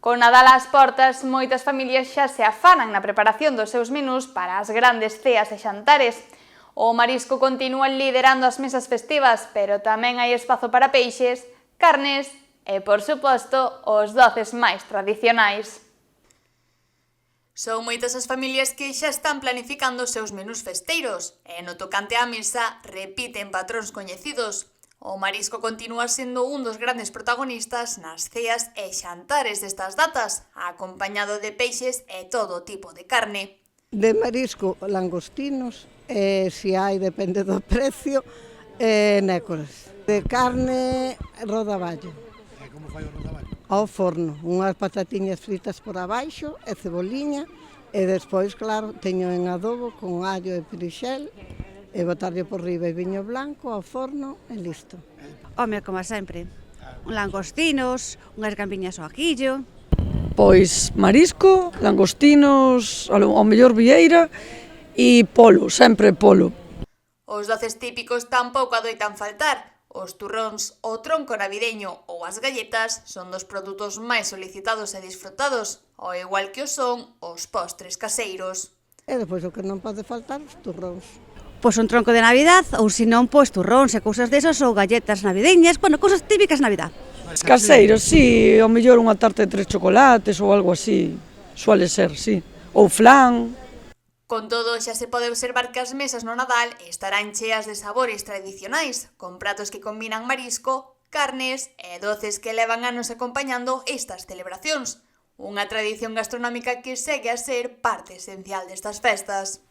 Con Nadal ás portas, moitas familias xa se afanan na preparación dos seus menús para as grandes ceas e xantares. O marisco continúa liderando as mesas festivas, pero tamén hai espazo para peixes, carnes e, por suposto, os doces máis tradicionais. Son moitas as familias que xa están planificando os seus menús festeiros e no tocante á mesa repiten patróns coñecidos. O marisco continúa sendo un dos grandes protagonistas nas ceas e xantares destas datas, acompañado de peixes e todo tipo de carne. De marisco, langostinos, se hai, depende do precio, nécoras. De carne, rodaballo. E como fai o rodaballo? Ao forno, unhas patatiñas fritas por abaixo e ceboliña, e despois, claro, teño en adobo con allo e perixel, e botarlle por riba e viño blanco ao forno e listo. Home, como sempre, langostinos, unhas gambiñas ao ajillo. Pois marisco, langostinos, ao mellor vieira e polo, sempre polo. Os doces típicos tampouco adoitan faltar. Os turróns, o tronco navideño ou as galletas son dos produtos máis solicitados e disfrutados, ao igual que o son os postres caseiros. E despois o que non pode faltar, os turróns. Pois un tronco de Navidad, ou senón, pois turróns e cousas desas, ou galletas navideñas, bueno, cousas típicas de Navidad. Os caseiros, sí, ao mellor unha tarta de 3 chocolates ou algo así, suele ser, sí. Ou flan. Con todo, xa se pode observar que as mesas no Nadal estarán cheas de sabores tradicionais, con pratos que combinan marisco, carnes e doces que levan anos acompañando estas celebracións. Unha tradición gastronómica que segue a ser parte esencial destas festas.